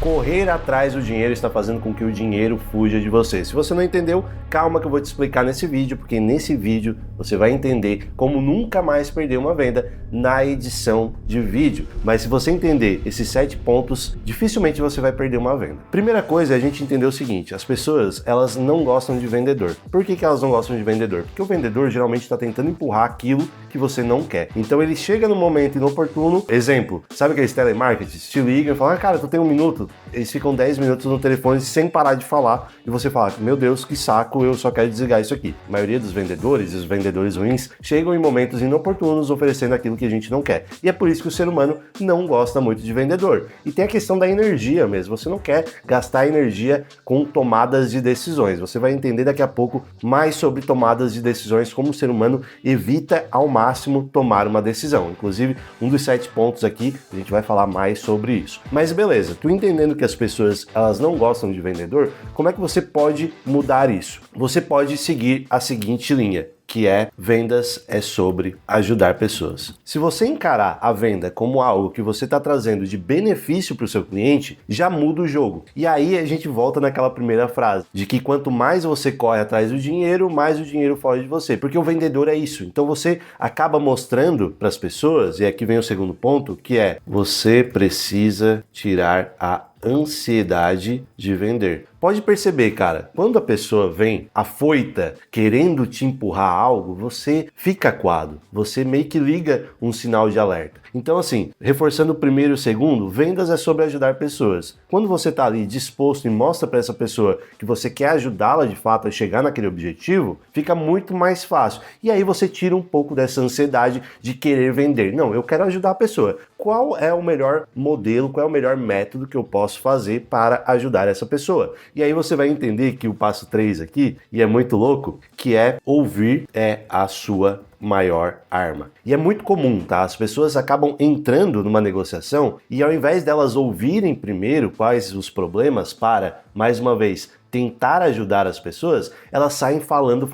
Correr atrás do dinheiro está fazendo com que o dinheiro fuja de você. Se você não entendeu, calma que eu vou te explicar nesse vídeo, porque nesse vídeo você vai entender como nunca mais perder uma venda na edição de vídeo. Mas se você entender esses 7 pontos, dificilmente você vai perder uma venda. Primeira coisa é a gente entender o seguinte: as pessoas, elas não gostam de vendedor. Por que elas não gostam de vendedor? Porque o vendedor geralmente está tentando empurrar aquilo que você não quer. Então ele chega no momento inoportuno. Exemplo, sabe aqueles telemarketers? Te ligam e falam, cara, tu tem 1 minuto? Eles ficam 10 minutos no telefone sem parar de falar e você fala, meu Deus, que saco, eu só quero desligar isso aqui. A maioria dos vendedores e os vendedores ruins chegam em momentos inoportunos oferecendo aquilo que a gente não quer. E é por isso que o ser humano não gosta muito de vendedor. E tem a questão da energia mesmo. Você não quer gastar energia com tomadas de decisões. Você vai entender daqui a pouco mais sobre tomadas de decisões, como o ser humano evita ao máximo tomar uma decisão. Inclusive, um dos 7 pontos aqui, a gente vai falar mais sobre isso. Mas beleza, tu entendendo que as pessoas elas não gostam de vendedor, como é que você pode mudar isso? Você pode seguir a seguinte linha, que é vendas é sobre ajudar pessoas. Se você encarar a venda como algo que você está trazendo de benefício para o seu cliente, já muda o jogo. E aí a gente volta naquela primeira frase, de que quanto mais você corre atrás do dinheiro, mais o dinheiro foge de você. Porque o vendedor é isso. Então você acaba mostrando para as pessoas, e aqui vem o segundo ponto, que é você precisa tirar a ansiedade de vender. Pode perceber, cara, quando a pessoa vem afoita, querendo te empurrar algo, você fica acuado, você meio que liga um sinal de alerta. Então assim, reforçando o primeiro e o segundo, vendas é sobre ajudar pessoas. Quando você está ali disposto e mostra para essa pessoa que você quer ajudá-la de fato a chegar naquele objetivo, fica muito mais fácil. E aí você tira um pouco dessa ansiedade de querer vender. Não, eu quero ajudar a pessoa. Qual é o melhor modelo, qual é o melhor método que eu posso fazer para ajudar essa pessoa? E aí você vai entender que o passo 3 aqui, e é muito louco, que é ouvir é a sua maior arma. E é muito comum, tá? As pessoas acabam entrando numa negociação e ao invés delas ouvirem primeiro quais os problemas para, mais uma vez, tentar ajudar as pessoas, elas saem falando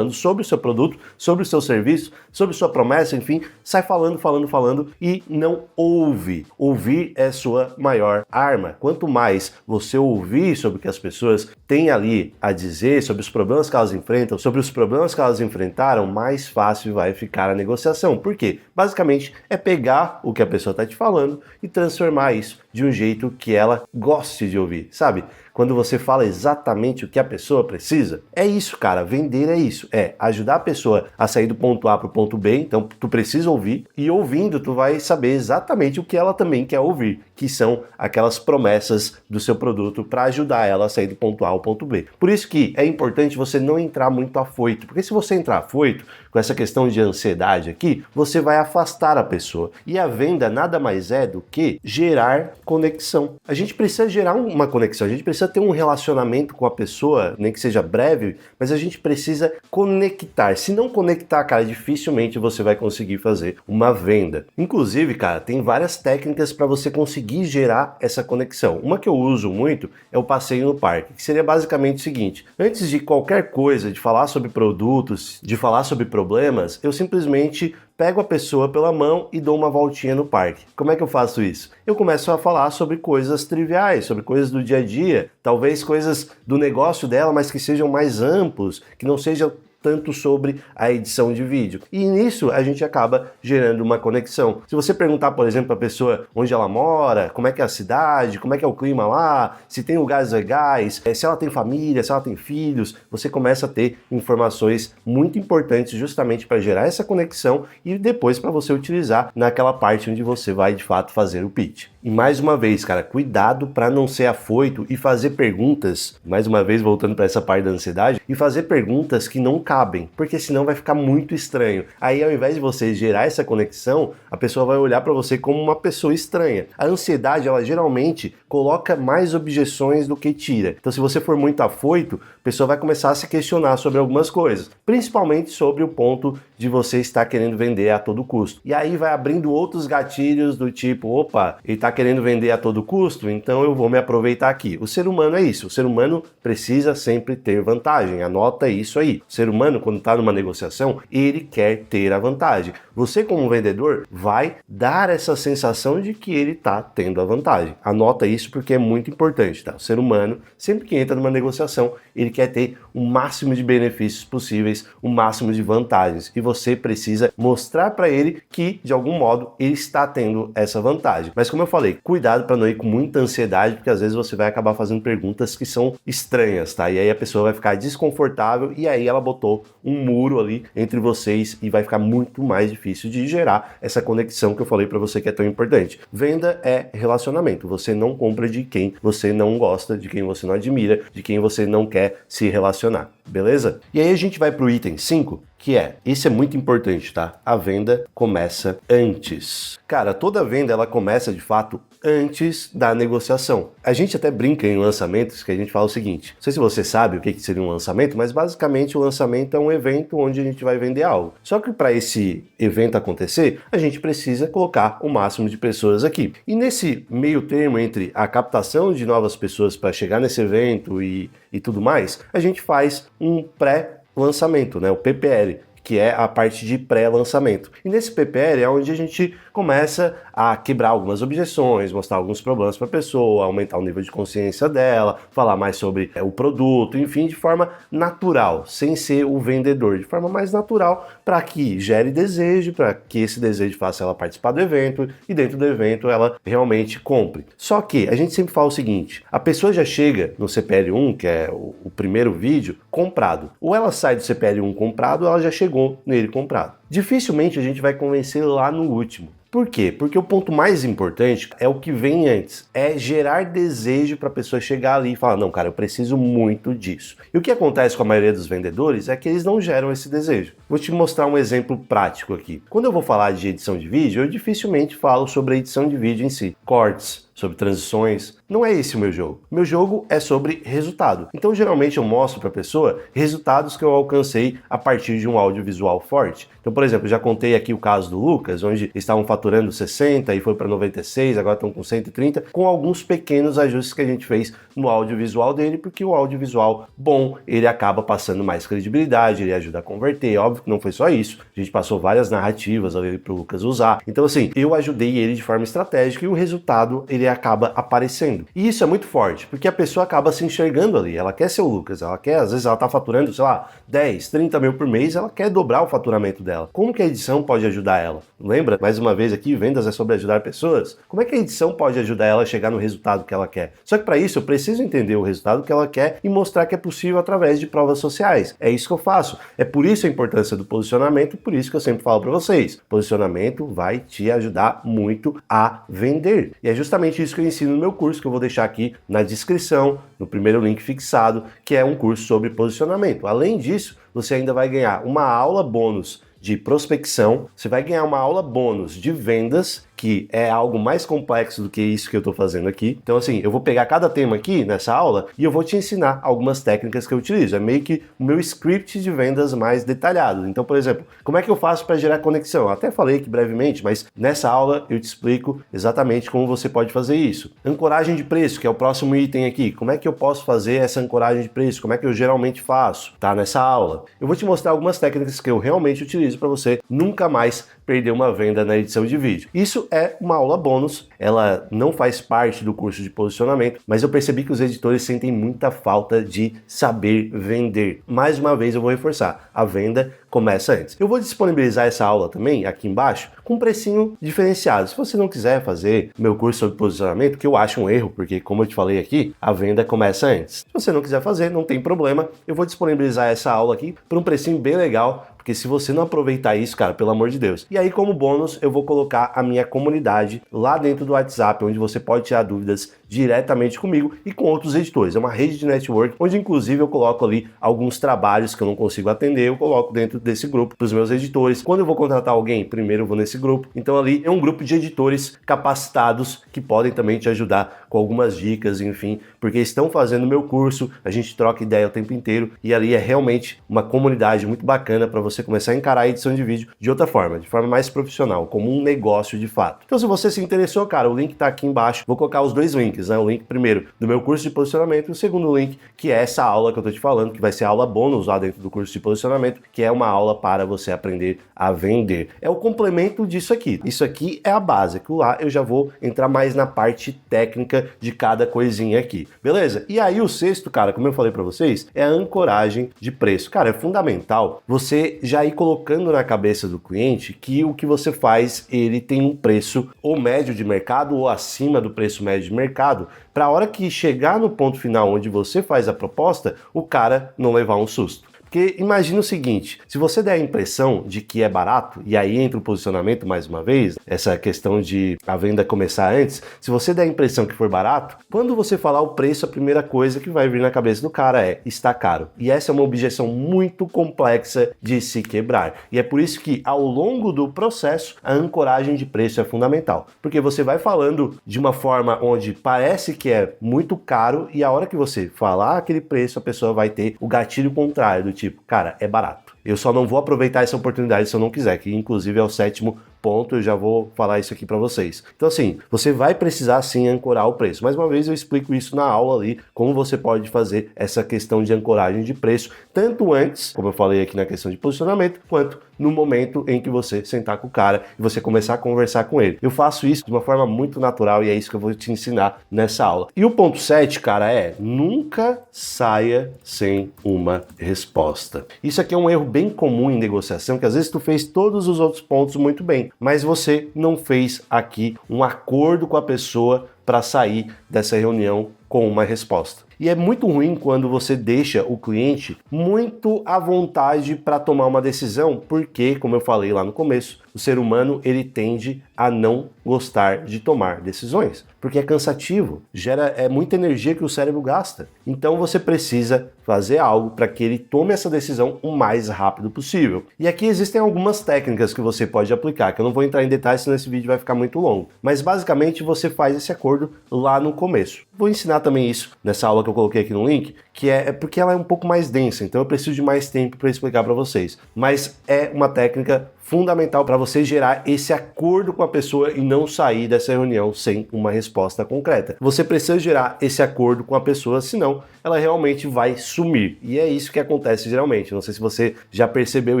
sobre o seu produto, sobre o seu serviço, sobre sua promessa, enfim, sai falando e não ouve. Ouvir é sua maior arma. Quanto mais você ouvir sobre o que as pessoas têm ali a dizer, sobre os problemas que elas enfrentam, sobre os problemas que elas enfrentaram, mais fácil vai ficar a negociação. Por quê? Basicamente é pegar o que a pessoa está te falando e transformar isso de um jeito que ela goste de ouvir, sabe? Quando você fala exatamente o que a pessoa precisa, é isso, cara, vender é isso, é ajudar a pessoa a sair do ponto A para o ponto B, então tu precisa ouvir, e ouvindo tu vai saber exatamente o que ela também quer ouvir, que são aquelas promessas do seu produto para ajudar ela a sair do ponto A ao ponto B. Por isso que é importante você não entrar muito afoito, porque se você entrar afoito, com essa questão de ansiedade aqui, você vai afastar a pessoa. E a venda nada mais é do que gerar conexão. A gente precisa gerar uma conexão, a gente precisa ter um relacionamento com a pessoa, nem que seja breve, mas a gente precisa conectar. Se não conectar, cara, dificilmente você vai conseguir fazer uma venda. Inclusive, cara, tem várias técnicas para você conseguir gerar essa conexão. Uma que eu uso muito é o passeio no parque, que seria basicamente o seguinte: antes de qualquer coisa, de falar sobre produtos, de falar sobre problemas, eu simplesmente pego a pessoa pela mão e dou uma voltinha no parque. Como é que eu faço isso? Eu começo a falar sobre coisas triviais, sobre coisas do dia a dia, talvez coisas do negócio dela, mas que sejam mais amplos, que não sejam tanto sobre a edição de vídeo. E nisso a gente acaba gerando uma conexão. Se você perguntar, por exemplo, para a pessoa onde ela mora, como é que é a cidade, como é que é o clima lá, se tem lugares legais, se ela tem família, se ela tem filhos, você começa a ter informações muito importantes justamente para gerar essa conexão e depois para você utilizar naquela parte onde você vai de fato fazer o pitch. E mais uma vez, cara, cuidado para não ser afoito e fazer perguntas, mais uma vez voltando para essa parte da ansiedade, e fazer perguntas que não cabem, porque senão vai ficar muito estranho. Aí ao invés de você gerar essa conexão, a pessoa vai olhar para você como uma pessoa estranha. A ansiedade, ela geralmente coloca mais objeções do que tira. Então se você for muito afoito, a pessoa vai começar a se questionar sobre algumas coisas, principalmente sobre o ponto de você estar querendo vender a todo custo. E aí vai abrindo outros gatilhos do tipo, opa, ele está querendo vender a todo custo, então eu vou me aproveitar aqui. O ser humano é isso, o ser humano precisa sempre ter vantagem, anota isso aí. O ser humano, quando está numa negociação, ele quer ter a vantagem. Você, como vendedor, vai dar essa sensação de que ele está tendo a vantagem. Anota isso porque é muito importante, tá? O ser humano, sempre que entra numa negociação, ele quer ter o máximo de benefícios possíveis, o máximo de vantagens. E você precisa mostrar para ele que, de algum modo, ele está tendo essa vantagem. Mas como eu falei, cuidado para não ir com muita ansiedade, porque às vezes você vai acabar fazendo perguntas que são estranhas, tá? E aí a pessoa vai ficar desconfortável e aí ela botou um muro ali entre vocês e vai ficar muito mais difícil de gerar essa conexão que eu falei para você que é tão importante. Venda é relacionamento. Você não compra de quem você não gosta, de quem você não admira, de quem você não quer se relacionar, beleza? E aí a gente vai pro item 5, que é, esse é muito importante, tá? A venda começa antes. Cara, toda venda ela começa de fato antes da negociação. A gente até brinca em lançamentos que a gente fala o seguinte, não sei se você sabe o que seria um lançamento, mas basicamente o lançamento é um evento onde a gente vai vender algo. Só que para esse evento acontecer, a gente precisa colocar o máximo de pessoas aqui. E nesse meio termo entre a captação de novas pessoas para chegar nesse evento e tudo mais, a gente faz um pré-lançamento, né? O PPL, que é a parte de pré-lançamento. E nesse PPL é onde a gente começa a quebrar algumas objeções, mostrar alguns problemas para a pessoa, aumentar o nível de consciência dela, falar mais sobre o produto, enfim, de forma natural, sem ser o vendedor, de forma mais natural, para que gere desejo, para que esse desejo faça ela participar do evento e dentro do evento ela realmente compre. Só que a gente sempre fala o seguinte, a pessoa já chega no CPL1, que é o primeiro vídeo, comprado. Ou ela sai do CPL1 comprado, ou ela já chegou nele comprado. Dificilmente a gente vai convencer lá no último. Por quê? Porque o ponto mais importante é o que vem antes, é gerar desejo para a pessoa chegar ali e falar, não, cara, eu preciso muito disso. E o que acontece com a maioria dos vendedores é que eles não geram esse desejo. Vou te mostrar um exemplo prático aqui. Quando eu vou falar de edição de vídeo, eu dificilmente falo sobre a edição de vídeo em si. Cortes, sobre transições, não é esse o meu jogo. Meu jogo é sobre resultado. Então, geralmente, eu mostro para a pessoa resultados que eu alcancei a partir de um audiovisual forte. Então, por exemplo, eu já contei aqui o caso do Lucas, onde estavam faturando 60 e foi para 96, agora estão com 130, com alguns pequenos ajustes que a gente fez no audiovisual dele, porque o audiovisual bom, ele acaba passando mais credibilidade, ele ajuda a converter. Óbvio que não foi só isso, a gente passou várias narrativas ali para o Lucas usar. Então, assim, eu ajudei ele de forma estratégica e o resultado, ele acaba aparecendo. E isso é muito forte, porque a pessoa acaba se enxergando ali, ela quer ser o Lucas, ela quer, às vezes ela tá faturando, sei lá, 10, 30 mil por mês, ela quer dobrar o faturamento dela. Como que a edição pode ajudar ela? Lembra, mais uma vez aqui, vendas é sobre ajudar pessoas? Como é que a edição pode ajudar ela a chegar no resultado que ela quer? Só que para isso eu preciso entender o resultado que ela quer e mostrar que é possível através de provas sociais. É isso que eu faço. É por isso a importância do posicionamento, por isso que eu sempre falo para vocês. Posicionamento vai te ajudar muito a vender. E é justamente isso que eu ensino no meu curso, que eu vou deixar aqui na descrição, no primeiro link fixado, que é um curso sobre posicionamento. Além disso, você ainda vai ganhar uma aula bônus de prospecção, você vai ganhar uma aula bônus de vendas, que é algo mais complexo do que isso que eu estou fazendo aqui. Então, assim, eu vou pegar cada tema aqui nessa aula e eu vou te ensinar algumas técnicas que eu utilizo. É meio que o meu script de vendas mais detalhado. Então, por exemplo, como é que eu faço para gerar conexão? Eu até falei aqui brevemente, mas nessa aula eu te explico exatamente como você pode fazer isso. Ancoragem de preço, que é o próximo item aqui. Como é que eu posso fazer essa ancoragem de preço? Como é que eu geralmente faço? Tá nessa aula. Eu vou te mostrar algumas técnicas que eu realmente utilizo para você nunca mais perder uma venda na edição de vídeo. Isso é uma aula bônus, ela não faz parte do curso de posicionamento, mas eu percebi que os editores sentem muita falta de saber vender. Mais uma vez eu vou reforçar, a venda começa antes. Eu vou disponibilizar essa aula também aqui embaixo com um precinho diferenciado. Se você não quiser fazer meu curso sobre posicionamento, que eu acho um erro, porque como eu te falei aqui, a venda começa antes. Se você não quiser fazer, não tem problema, eu vou disponibilizar essa aula aqui por um precinho bem legal, porque se você não aproveitar isso, cara, pelo amor de Deus. E aí, como bônus, eu vou colocar a minha comunidade lá dentro do WhatsApp, onde você pode tirar dúvidas diretamente comigo e com outros editores. É uma rede de network, onde inclusive eu coloco ali alguns trabalhos que eu não consigo atender, eu coloco dentro desse grupo para os meus editores. Quando eu vou contratar alguém, primeiro eu vou nesse nesse grupo. Então ali é um grupo de editores capacitados que podem também te ajudar com algumas dicas, enfim, porque estão fazendo o meu curso, a gente troca ideia o tempo inteiro e ali é realmente uma comunidade muito bacana para você começar a encarar a edição de vídeo de outra forma, de forma mais profissional, como um negócio de fato. Então se você se interessou, cara, o link tá aqui embaixo, vou colocar os dois links, né? O link primeiro do meu curso de posicionamento e o segundo link, que é essa aula que eu tô te falando, que vai ser a aula bônus lá dentro do curso de posicionamento, que é uma aula para você aprender a vender. É o complemento disso aqui. Isso aqui é a base, que lá eu já vou entrar mais na parte técnica de cada coisinha aqui, beleza? E aí o sexto, cara, como eu falei para vocês, é a ancoragem de preço. Cara, é fundamental você já ir colocando na cabeça do cliente que o que você faz, ele tem um preço ou médio de mercado ou acima do preço médio de mercado, para a hora que chegar no ponto final onde você faz a proposta, o cara não levar um susto. Porque imagina o seguinte, se você der a impressão de que é barato, e aí entra o posicionamento mais uma vez, essa questão de a venda começar antes, se você der a impressão que for barato, quando você falar o preço, a primeira coisa que vai vir na cabeça do cara é, está caro. E essa é uma objeção muito complexa de se quebrar. E é por isso que ao longo do processo, a ancoragem de preço é fundamental. Porque você vai falando de uma forma onde parece que é muito caro e a hora que você falar aquele preço, a pessoa vai ter o gatilho contrário, do tipo, cara, é barato. Eu só não vou aproveitar essa oportunidade se eu não quiser, que inclusive é o sétimo ponto, eu já vou falar isso aqui para vocês. Então assim, você vai precisar sim ancorar o preço. Mais uma vez eu explico isso na aula ali, como você pode fazer essa questão de ancoragem de preço, tanto antes, como eu falei aqui na questão de posicionamento, quanto no momento em que você sentar com o cara e você começar a conversar com ele. Eu faço isso de uma forma muito natural e é isso que eu vou te ensinar nessa aula. E o ponto 7, cara, é nunca saia sem uma resposta. Isso aqui é um erro bem comum em negociação, que às vezes tu fez todos os outros pontos muito bem, mas você não fez aqui um acordo com a pessoa para sair dessa reunião com uma resposta. E é muito ruim quando você deixa o cliente muito à vontade para tomar uma decisão, porque, como eu falei lá no começo, o ser humano ele tende a não gostar de tomar decisões, porque é cansativo, gera muita energia que o cérebro gasta. Então você precisa fazer algo para que ele tome essa decisão o mais rápido possível. E aqui existem algumas técnicas que você pode aplicar, que eu não vou entrar em detalhes, senão esse vídeo vai ficar muito longo. Mas basicamente você faz esse acordo lá no começo. Vou ensinar também isso nessa aula que eu coloquei aqui no link, que é porque ela é um pouco mais densa, então eu preciso de mais tempo para explicar para vocês. Mas é uma técnica fundamental para você gerar esse acordo com a pessoa e não sair dessa reunião sem uma resposta concreta. Você precisa gerar esse acordo com a pessoa, senão ela realmente vai sumir. E é isso que acontece geralmente. Não sei se você já percebeu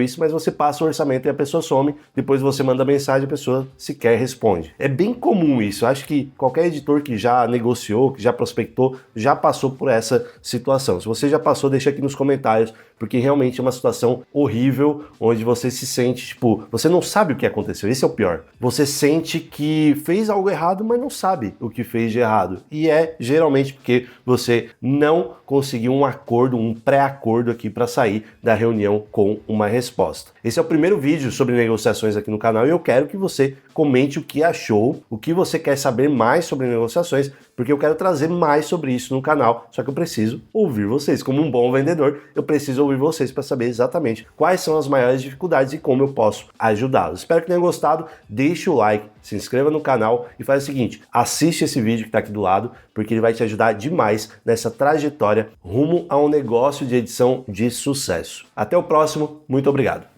isso, mas você passa o orçamento e a pessoa some, depois você manda mensagem e a pessoa sequer responde. É bem comum isso. Acho que qualquer editor que já negociou, que já prospectou, já passou por essa situação. Se você já passou, deixa aqui nos comentários, porque realmente é uma situação horrível, onde você se sente, tipo, você não sabe o que aconteceu, esse é o pior. Você sente que fez algo errado, mas não sabe o que fez de errado. E é geralmente porque você não conseguiu um acordo, um pré-acordo aqui para sair da reunião com uma resposta. Esse é o primeiro vídeo sobre negociações aqui no canal e eu quero que você comente o que achou, o que você quer saber mais sobre negociações, porque eu quero trazer mais sobre isso no canal, só que eu preciso ouvir vocês. Como um bom vendedor, eu preciso ouvir vocês para saber exatamente quais são as maiores dificuldades e como eu posso ajudá-los. Espero que tenham gostado, deixe o like, se inscreva no canal e faz o seguinte, assiste esse vídeo que está aqui do lado, porque ele vai te ajudar demais nessa trajetória rumo a um negócio de edição de sucesso. Até o próximo, muito obrigado!